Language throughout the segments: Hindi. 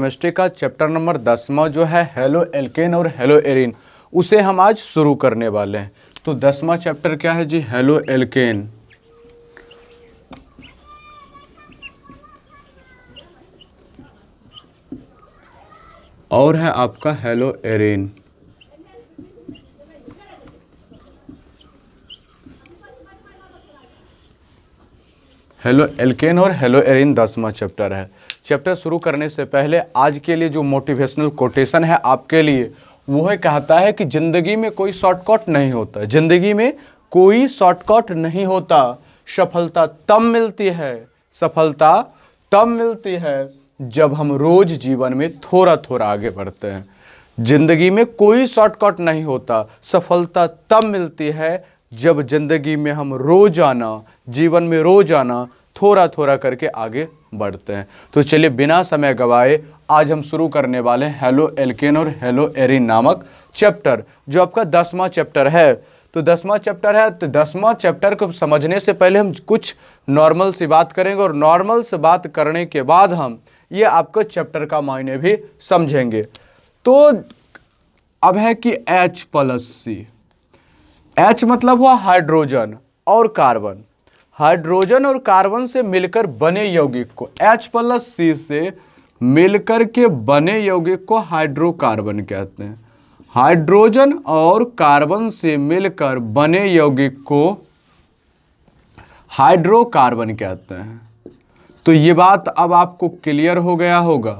केमिस्ट्री का चैप्टर नंबर 10वां जो है हेलो एल्केन और हेलो एरीन, उसे हम आज शुरू करने वाले हैं। तो 10वां चैप्टर क्या है जी? Halo alkane. और है आपका हेलो एरीन। हेलो एल्केन और हेलो एरीन 10वां चैप्टर है। चैप्टर शुरू करने से पहले आज के लिए जो मोटिवेशनल कोटेशन है आपके लिए, वो है कहता है कि ज़िंदगी में कोई शॉर्टकट नहीं होता। ज़िंदगी में कोई शॉर्टकट नहीं होता। सफलता तब मिलती है, सफलता तब मिलती है जब हम रोज़ जीवन में थोड़ा थोड़ा आगे बढ़ते हैं। ज़िंदगी में कोई शॉर्टकट नहीं होता। सफलता तब मिलती है जब ज़िंदगी में हम रोज़ाना, जीवन में रोज़ाना थोड़ा थोड़ा करके आगे बढ़ते हैं। तो चलिए बिना समय गवाए आज हम शुरू करने वाले हैं हेलो एल्केन और हेलो एरीन नामक चैप्टर, जो आपका 10वां चैप्टर है। तो 10वां चैप्टर है, तो 10वां चैप्टर को समझने से पहले हम कुछ नॉर्मल सी बात करेंगे, और नॉर्मल से बात करने के बाद हम ये आपको चैप्टर का मायने भी समझेंगे। तो अब है कि H+C। H मतलब हुआ हाइड्रोजन और कार्बन। हाइड्रोजन और कार्बन से मिलकर बने यौगिक को, H+C से मिलकर के बने यौगिक को हाइड्रोकार्बन कहते हैं। हाइड्रोजन और कार्बन से मिलकर बने यौगिक को हाइड्रोकार्बन कहते हैं। तो ये बात अब आपको क्लियर हो गया होगा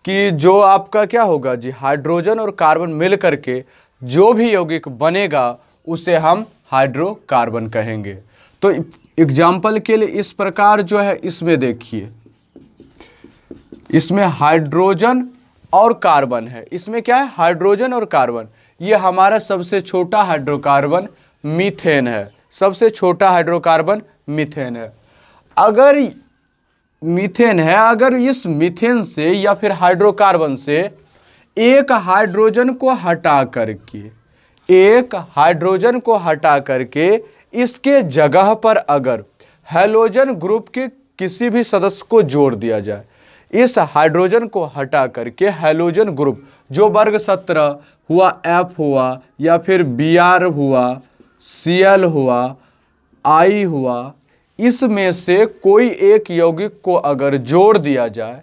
कि जो आपका क्या होगा जी, हाइड्रोजन और कार्बन मिलकर के जो भी यौगिक बनेगा उसे हम हाइड्रोकार्बन कहेंगे। तो एग्जाम्पल के लिए इस प्रकार जो है, इसमें देखिए, इसमें हाइड्रोजन और कार्बन है। इसमें क्या है? हाइड्रोजन और कार्बन। ये हमारा सबसे छोटा हाइड्रोकार्बन मीथेन है। सबसे छोटा हाइड्रोकार्बन मीथेन है। अगर मीथेन है, अगर इस मीथेन से या फिर हाइड्रोकार्बन से एक हाइड्रोजन को हटा करके, एक हाइड्रोजन को हटा करके इसके जगह पर अगर हैलोजन ग्रुप के किसी भी सदस्य को जोड़ दिया जाए, इस हाइड्रोजन को हटा करके हैलोजन ग्रुप जो वर्ग 17 हुआ, F हुआ, या फिर Br हुआ, Cl हुआ, I हुआ, इसमें से कोई एक यौगिक को अगर जोड़ दिया जाए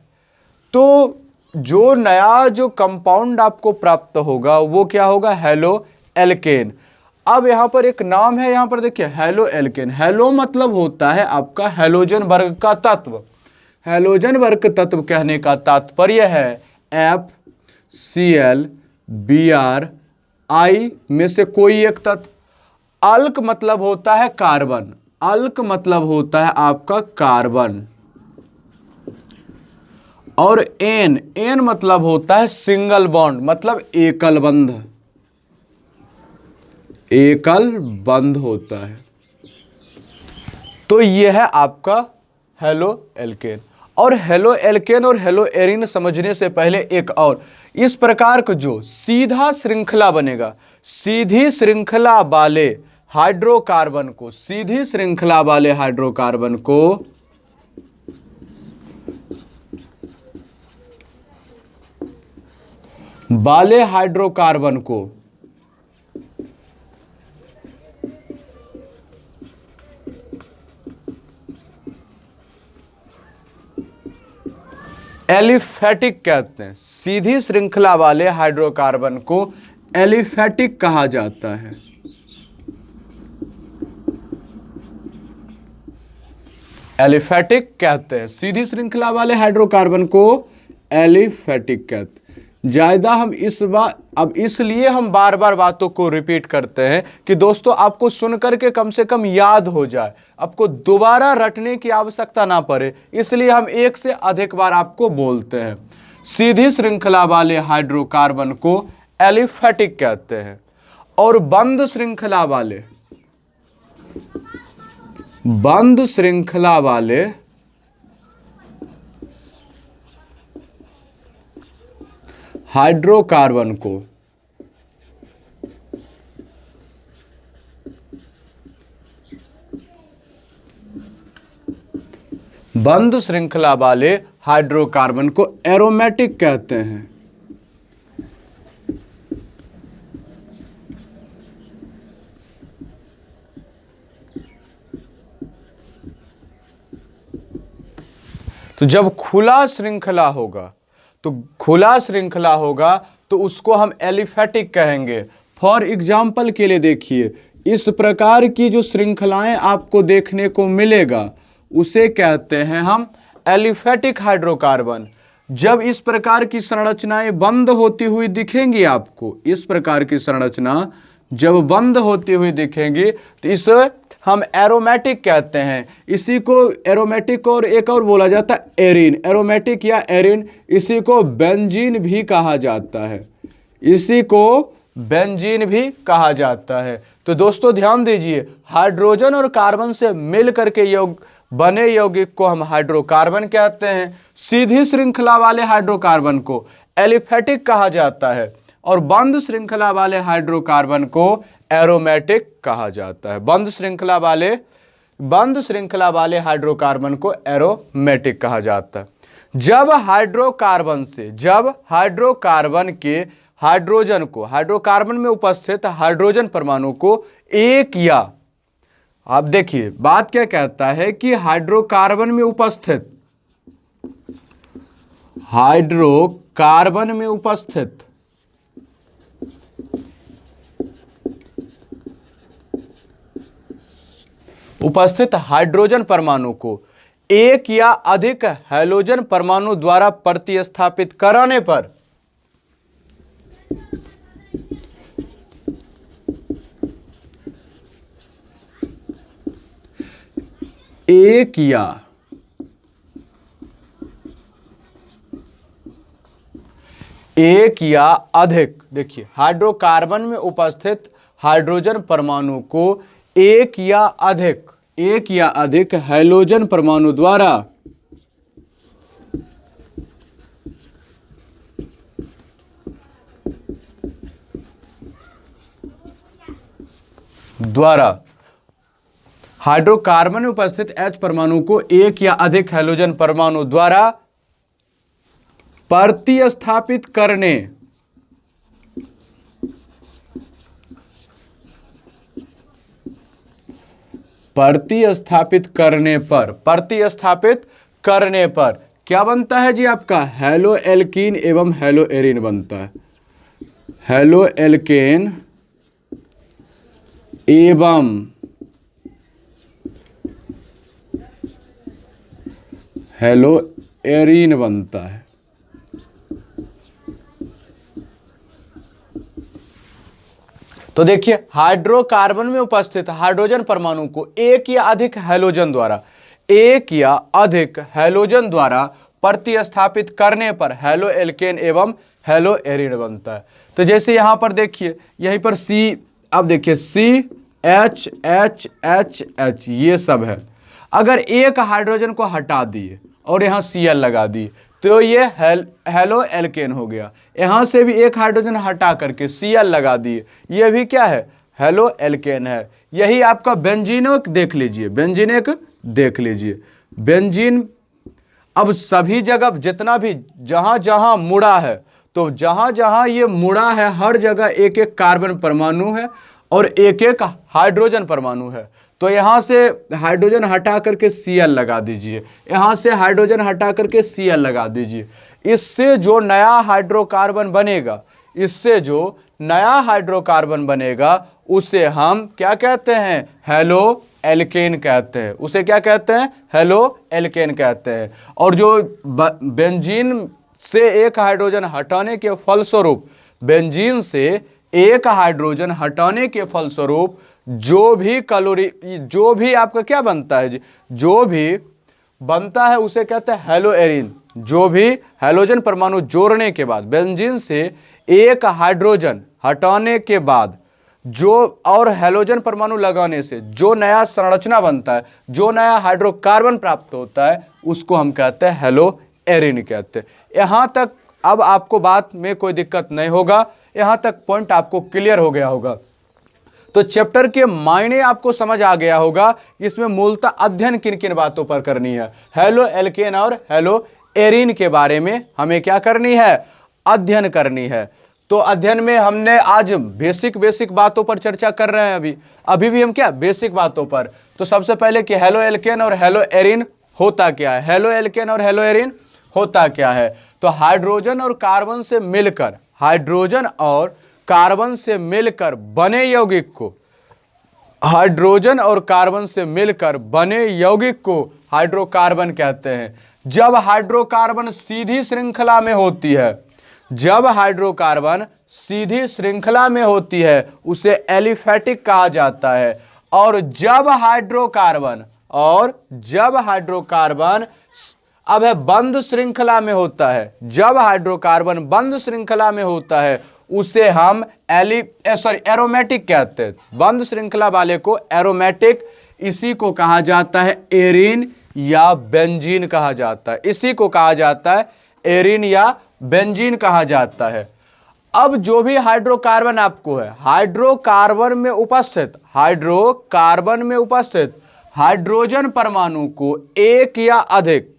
तो जो नया जो कंपाउंड आपको प्राप्त होगा वो क्या होगा? Halo alkane. अब यहां पर एक नाम है, यहां पर देखिए हेलो एल्केन। हेलो मतलब होता है आपका हैलोजन वर्ग का तत्व। हैलोजन वर्ग तत्व कहने का तात्पर्य है F, Cl, Br, I में से कोई एक तत्व। अल्क मतलब होता है कार्बन। अल्क मतलब होता है आपका कार्बन। और एन, एन मतलब होता है सिंगल बॉन्ड, मतलब एकल बंध। एकल बंध होता है। तो यह है आपका हेलो एल्केन। और हेलो एल्केन और हेलो एरीन समझने से पहले एक और, इस प्रकार का जो सीधा श्रृंखला बनेगा, सीधी श्रृंखला वाले हाइड्रोकार्बन को, सीधी श्रृंखला वाले हाइड्रोकार्बन को वाले हाइड्रोकार्बन को एलिफेटिक कहते हैं। सीधी श्रृंखला वाले हाइड्रोकार्बन को एलिफेटिक कहा जाता है। एलिफेटिक कहते हैं, सीधी श्रृंखला वाले हाइड्रोकार्बन को एलिफेटिक कहते हैं। ज्यादा हम इस बार, अब इसलिए हम बार बार बातों को रिपीट करते हैं कि दोस्तों आपको सुनकर के कम से कम याद हो जाए, आपको दोबारा रटने की आवश्यकता ना पड़े, इसलिए हम एक से अधिक बार आपको बोलते हैं। सीधी श्रृंखला वाले हाइड्रोकार्बन को एलिफेटिक कहते हैं। और बंद श्रृंखला वाले, बंद श्रृंखला वाले हाइड्रोकार्बन को बंद श्रृंखला वाले हाइड्रोकार्बन को एरोमेटिक कहते हैं। तो जब खुला श्रृंखला होगा तो उसको हम एलिफेटिक कहेंगे। फॉर एग्जाम्पल के लिए देखिए, इस प्रकार की जो श्रृंखलाएं आपको देखने को मिलेगा उसे कहते हैं हम एलिफेटिक हाइड्रोकार्बन। जब इस प्रकार की संरचनाएं बंद होती हुई दिखेंगी आपको, इस प्रकार की संरचना जब बंद होती हुई दिखेंगी तो इसे हम एरोमेटिक कहते हैं। इसी को एरोमेटिक और एक और बोला जाता है एरिन, एरोमेटिक या एरिन। इसी को बेंजीन भी कहा जाता है, इसी को बेंजीन भी कहा जाता है। तो दोस्तों ध्यान दीजिए, हाइड्रोजन और कार्बन से मिल करके बने यौगिक को हम हाइड्रोकार्बन कहते हैं। सीधी श्रृंखला वाले हाइड्रोकार्बन को एलिफेटिक कहा जाता है और बंद श्रृंखला वाले हाइड्रोकार्बन को एरोमेटिक कहा जाता है। बंद श्रृंखला वाले हाइड्रोकार्बन को एरोमेटिक कहा जाता है। जब हाइड्रोकार्बन के हाइड्रोकार्बन में उपस्थित हाइड्रोजन परमाणु को एक या, आप देखिए बात क्या कहता है कि हाइड्रोकार्बन में उपस्थित हाइड्रोजन परमाणु को एक या अधिक हैलोजन परमाणु द्वारा प्रतिस्थापित कराने पर एक या अधिक, देखिए हाइड्रोकार्बन में उपस्थित हाइड्रोजन परमाणु को एक या अधिक हैलोजन परमाणु द्वारा हाइड्रोकार्बन में उपस्थित H परमाणु को एक या अधिक हैलोजन परमाणु द्वारा प्रतिस्थापित करने पर क्या बनता है जी? आपका हेलो एल्कीन एवं हेलो एरिन बनता है। हेलो एल्केन एवं हेलो एरिन बनता है। तो देखिए हाइड्रोकार्बन में उपस्थित हाइड्रोजन परमाणु को एक या अधिक हैलोजन द्वारा प्रतिस्थापित करने पर हेलो एल्केन एवं हेलो एरिन बनता है। तो जैसे यहां पर देखिए, यहीं पर C, अब देखिए CH ये सब है। अगर एक हाइड्रोजन को हटा दिए और यहाँ Cl लगा दिए तो ये हेलो एल्केन हो गया। यहाँ से भी एक हाइड्रोजन हटा करके Cl लगा दिए, ये भी क्या है? हेलो एल्केन है। यही आपका बेंजीनिक देख लीजिए, बेंजीन अब सभी जगह जितना भी जहाँ मुड़ा है, तो जहाँ ये मुड़ा है हर जगह एक एक कार्बन परमाणु है और एक एक हाइड्रोजन परमाणु है। तो यहाँ से हाइड्रोजन हटा करके Cl लगा दीजिए, यहाँ से हाइड्रोजन हटा करके Cl लगा दीजिए। इससे जो नया हाइड्रोकार्बन बनेगा उसे हम क्या कहते हैं? हेलो एल्केन कहते हैं। उसे क्या कहते हैं? हेलो एल्केन कहते हैं। और जो बेंजीन से एक हाइड्रोजन हटाने के फलस्वरूप जो भी आपका क्या बनता है जी? जो भी बनता है उसे कहते हैं हेलो एरिन। जो भी हैलोजन परमाणु जोड़ने के बाद, बेंजीन से एक हाइड्रोजन हटाने के बाद जो और हैलोजन परमाणु लगाने से जो नया संरचना बनता है, जो नया हाइड्रोकार्बन प्राप्त होता है, उसको हम कहते हैं हेलो एरिन कहते हैं। यहाँ तक अब आपको बात में कोई दिक्कत नहीं होगा, यहाँ तक पॉइंट आपको क्लियर हो गया होगा। तो चैप्टर के मायने आपको समझ आ गया होगा कि इसमें मूलतः अध्ययन किन किन बातों पर करनी है। हेलो एल्केन और हेलो एरीन के बारे में हमें क्या करनी है, अध्ययन करनी है। तो अध्ययन में हमने आज बेसिक बातों पर चर्चा कर रहे हैं। अभी भी हम क्या बेसिक बातों पर। तो सबसे पहले कि हेलो एल्केन और हेलो एरीन होता क्या है। हेलो एल्केन और हेलो एरीन होता क्या है, तो हाइड्रोजन और कार्बन से मिलकर, हाइड्रोजन और कार्बन से मिलकर बने यौगिक को, हाइड्रोजन और कार्बन से मिलकर बने यौगिक को हाइड्रोकार्बन कहते हैं। जब हाइड्रोकार्बन सीधी श्रृंखला में होती है, जब हाइड्रोकार्बन सीधी श्रृंखला में होती है उसे एलिफैटिक कहा जाता है। और जब हाइड्रोकार्बन अब है बंद श्रृंखला में होता है, जब हाइड्रोकार्बन बंद श्रृंखला में होता है उसे हम एरोमेटिक कहते हैं। बंद श्रृंखला वाले को एरोमेटिक, इसी को कहा जाता है एरीन या बेंजीन कहा जाता है। इसी को कहा जाता है एरीन या बेंजीन कहा जाता है। अब जो भी हाइड्रोकार्बन आपको है, हाइड्रोकार्बन में उपस्थित हाइड्रोजन परमाणु को एक या अधिक,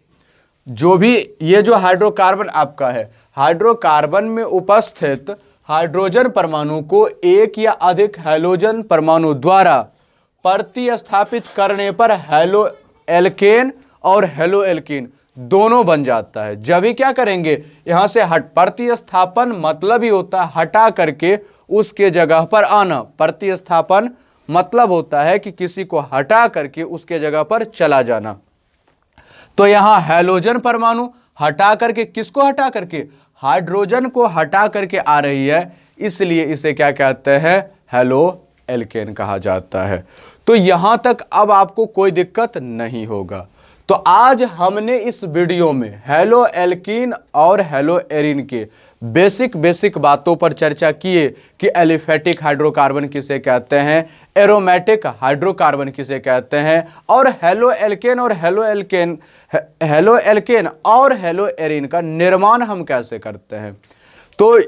जो भी ये जो हाइड्रोकार्बन आपका है, हाइड्रोकार्बन में उपस्थित हाइड्रोजन परमाणु को एक या अधिक हैलोजन परमाणु द्वारा प्रतिस्थापित करने पर हेलो एल्केन और हेलो एल्कीन दोनों बन जाता है। जब भी क्या करेंगे, यहां से प्रतिस्थापन मतलब ही होता है हटा करके उसके जगह पर आना। प्रतिस्थापन मतलब होता है कि किसी को हटा करके उसके जगह पर चला जाना। तो यहां हैलोजन परमाणु हटा करके, किसको हटा करके, हाइड्रोजन को हटा करके आ रही है, इसलिए इसे क्या कहते हैं, हेलो एल्केन कहा जाता है। तो यहां तक अब आपको कोई दिक्कत नहीं होगा। तो आज हमने इस वीडियो में हेलो एल्कीन और हेलो एरीन के बेसिक बातों पर चर्चा किए कि एलिफैटिक हाइड्रोकार्बन किसे कहते हैं, एरोमेटिक हाइड्रोकार्बन किसे कहते हैं, और हेलो एल्केन और हेलो एरीन का निर्माण हम कैसे करते हैं। तो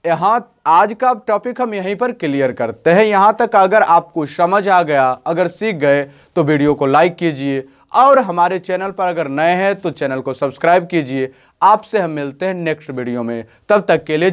यहाँ आज का टॉपिक हम यहीं पर क्लियर करते हैं। यहाँ तक अगर आपको समझ आ गया, अगर सीख गए, तो वीडियो को लाइक कीजिए और हमारे चैनल पर अगर नए हैं तो चैनल को सब्सक्राइब कीजिए। आपसे हम मिलते हैं नेक्स्ट वीडियो में, तब तक के लिए